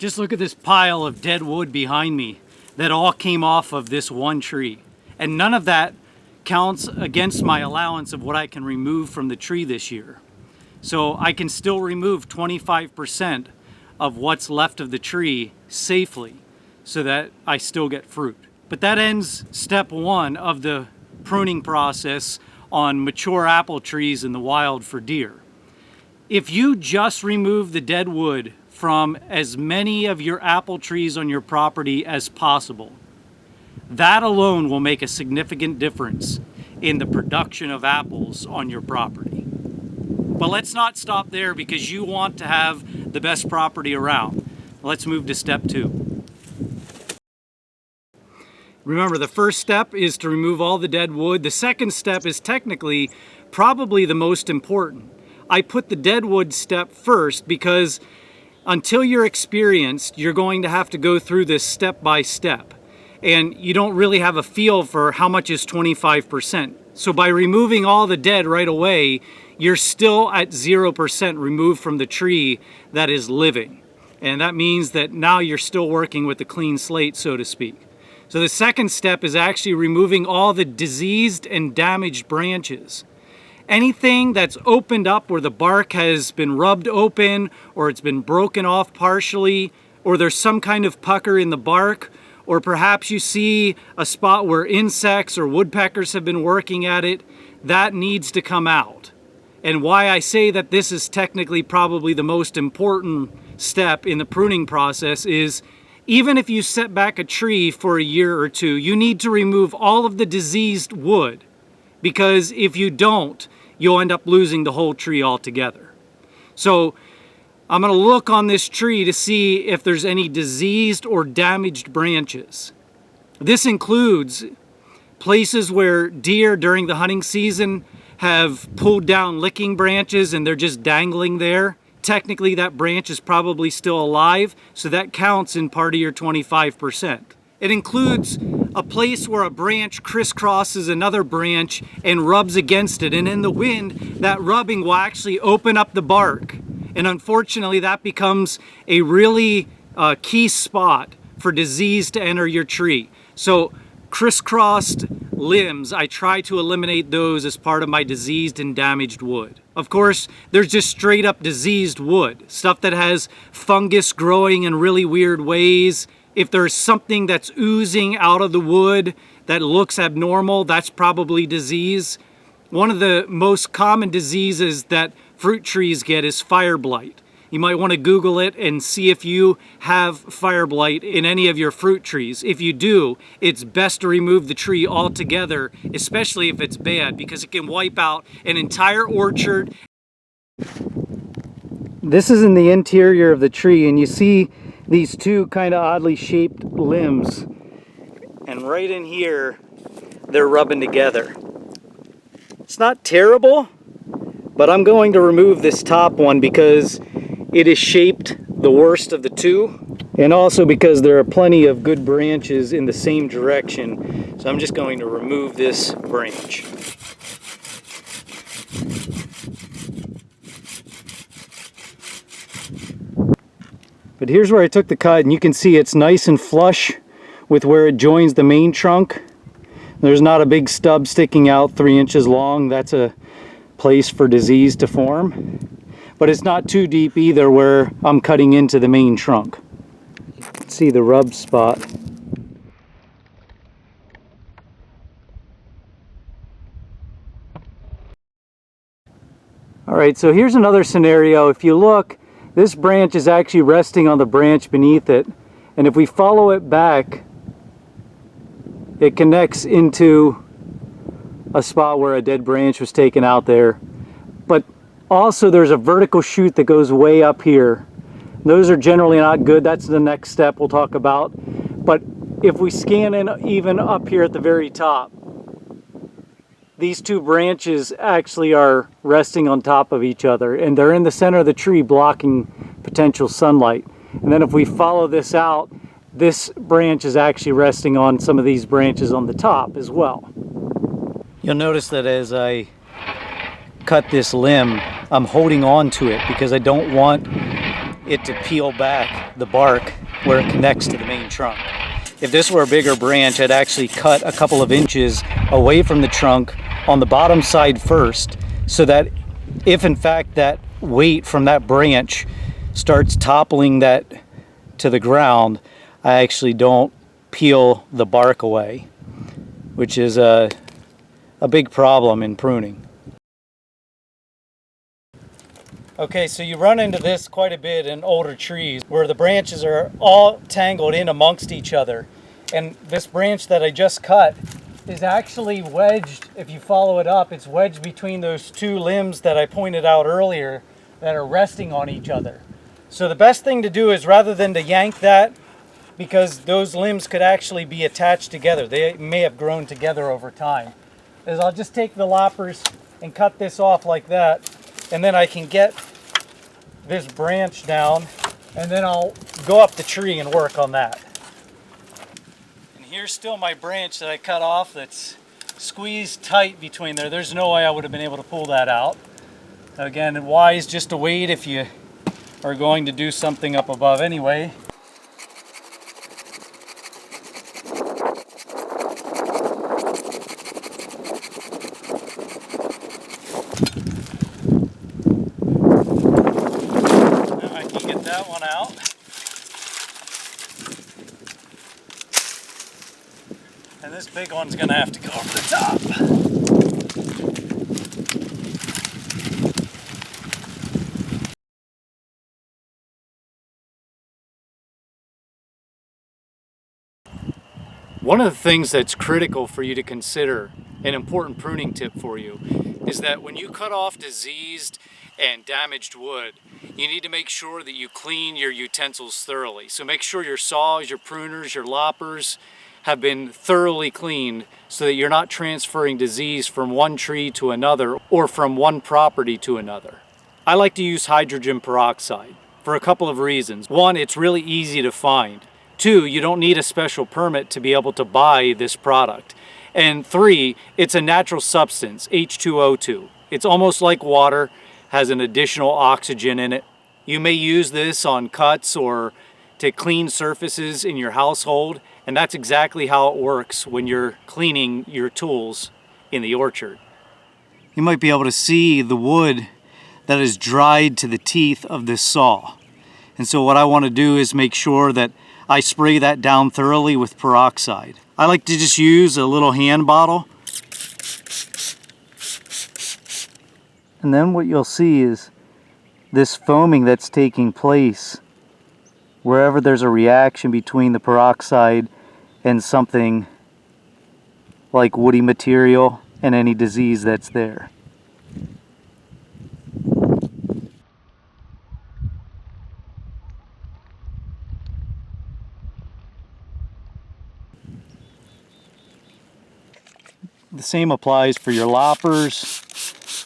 Just look at this pile of dead wood behind me that all came off of this one tree. And none of that counts against my allowance of what I can remove from the tree this year. So I can still remove 25% of what's left of the tree safely so that I still get fruit. But that ends step one of the pruning process on mature apple trees in the wild for deer. If you just remove the dead wood from as many of your apple trees on your property as possible, that alone will make a significant difference in the production of apples on your property. But let's not stop there because you want to have the best property around. Let's move to step two. Remember, the first step is to remove all the dead wood. The second step is technically probably the most important. I put the dead wood step first because until you're experienced, you're going to have to go through this step by step. And you don't really have a feel for how much is 25%. So by removing all the dead right away, you're still at 0% removed from the tree that is living. And that means that now you're still working with a clean slate, so to speak. So the second step is actually removing all the diseased and damaged branches. Anything that's opened up where the bark has been rubbed open, or it's been broken off partially, or there's some kind of pucker in the bark, or perhaps you see a spot where insects or woodpeckers have been working at it, that needs to come out. And why I say that this is technically probably the most important step in the pruning process is even if you set back a tree for a year or two, you need to remove all of the diseased wood, because if you don't, you'll end up losing the whole tree altogether. So I'm going to look on this tree to see if there's any diseased or damaged branches. This includes places where deer during the hunting season have pulled down licking branches and they're just dangling there. Technically that branch is probably still alive, so that counts in part of your 25%. It includes a place where a branch crisscrosses another branch and rubs against it, and in the wind that rubbing will actually open up the bark. And unfortunately, that becomes a really key spot for disease to enter your tree. So crisscrossed limbs, I try to eliminate those as part of my diseased and damaged wood. Of course, there's just straight up diseased wood, stuff that has fungus growing in really weird ways. If there's something that's oozing out of the wood that looks abnormal, that's probably disease. One of the most common diseases that fruit trees get is fire blight. You might want to Google it and see if you have fire blight in any of your fruit trees. If you do, it's best to remove the tree altogether, especially if it's bad, because it can wipe out an entire orchard. This is in the interior of the tree, and you see these two kind of oddly shaped limbs. And right in here, they're rubbing together. It's not terrible, but I'm going to remove this top one because it is shaped the worst of the two, and also because there are plenty of good branches in the same direction. So I'm just going to remove this branch. But here's where I took the cut, and you can see it's nice and flush with where it joins the main trunk. There's not a big stub sticking out 3 inches long. That's a place for disease to form. But it's not too deep either where I'm cutting into the main trunk. You can see the rub spot. Alright, so here's another scenario. If you look, this branch is actually resting on the branch beneath it. And if we follow it back, it connects into a spot where a dead branch was taken out there. But also there's a vertical shoot that goes way up here. Those are generally not good. That's the next step we'll talk about. But if we scan in even up here at the very top, these two branches actually are resting on top of each other, and they're in the center of the tree blocking potential sunlight. And then if we follow this out, this branch is actually resting on some of these branches on the top as well. You'll notice that as I cut this limb, I'm holding on to it because I don't want it to peel back the bark where it connects to the main trunk. If this were a bigger branch, I'd actually cut a couple of inches away from the trunk on the bottom side first, so that if in fact that weight from that branch starts toppling that to the ground, I actually don't peel the bark away, which is a big problem in pruning. Okay, so you run into this quite a bit in older trees where the branches are all tangled in amongst each other. And this branch that I just cut is actually wedged, if you follow it up, it's wedged between those two limbs that I pointed out earlier that are resting on each other. So the best thing to do is, rather than to yank that, because those limbs could actually be attached together, they may have grown together over time, is I'll just take the loppers and cut this off like that, and then I can get this branch down, and then I'll go up the tree and work on that. And here's still my branch that I cut off that's squeezed tight between there. There's no way I would have been able to pull that out. Again, wise just to wait if you are going to do something up above anyway. And this big one's gonna have to go over the top. One of the things that's critical for you to consider, an important pruning tip for you, is that when you cut off diseased and damaged wood, you need to make sure that you clean your utensils thoroughly. So make sure your saws, your pruners, your loppers have been thoroughly cleaned so that you're not transferring disease from one tree to another or from one property to another. I like to use hydrogen peroxide for a couple of reasons. One, it's really easy to find. Two, you don't need a special permit to be able to buy this product. And three, it's a natural substance, H2O2. It's almost like water, has an additional oxygen in it. You may use this on cuts or to clean surfaces in your household, and that's exactly how it works when you're cleaning your tools in the orchard. You might be able to see the wood that is dried to the teeth of this saw. And so what I want to do is make sure that I spray that down thoroughly with peroxide. I like to just use a little hand bottle. And then what you'll see is this foaming that's taking place wherever there's a reaction between the peroxide and something like woody material and any disease that's there. The same applies for your loppers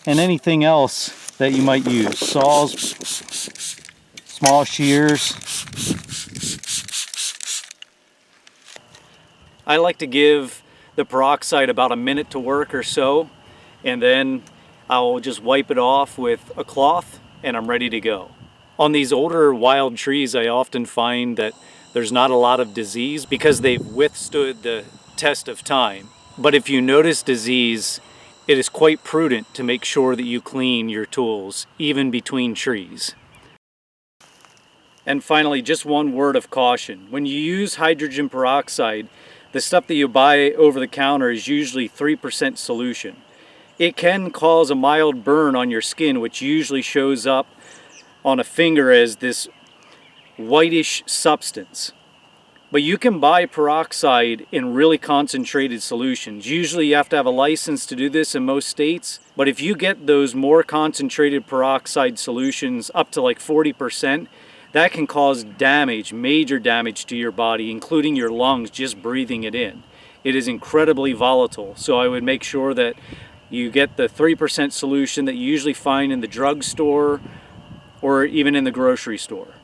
and anything else that you might use. Saws, small shears. I like to give the peroxide about a minute to work or so, and then I'll just wipe it off with a cloth and I'm ready to go. On these older wild trees, I often find that there's not a lot of disease because they've withstood the test of time. But if you notice disease, it is quite prudent to make sure that you clean your tools, even between trees. And finally, just one word of caution. When you use hydrogen peroxide, the stuff that you buy over the counter is usually 3% solution. It can cause a mild burn on your skin, which usually shows up on a finger as this whitish substance. But you can buy peroxide in really concentrated solutions. Usually you have to have a license to do this in most states, but if you get those more concentrated peroxide solutions up to like 40%, that can cause damage, major damage to your body, including your lungs, just breathing it in. It is incredibly volatile, so I would make sure that you get the 3% solution that you usually find in the drugstore or even in the grocery store.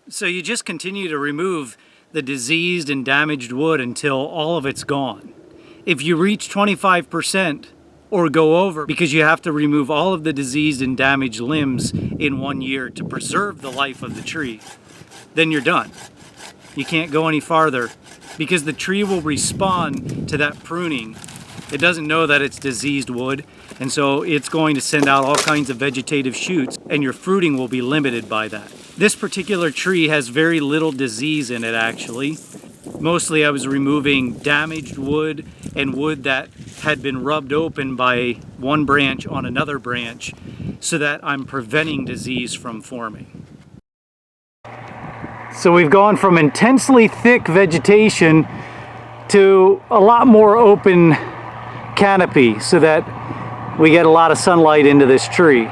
So you just continue to remove the diseased and damaged wood until all of it's gone. If you reach 25%, or go over, because you have to remove all of the diseased and damaged limbs in 1 year to preserve the life of the tree. Then you're done. You can't go any farther because the tree will respond to that pruning. It doesn't know that it's diseased wood, and so it's going to send out all kinds of vegetative shoots, and your fruiting will be limited by that. This particular tree has very little disease in it, actually. Mostly I was removing damaged wood and wood that had been rubbed open by one branch on another branch so that I'm preventing disease from forming. So we've gone from intensely thick vegetation to a lot more open canopy so that we get a lot of sunlight into this tree.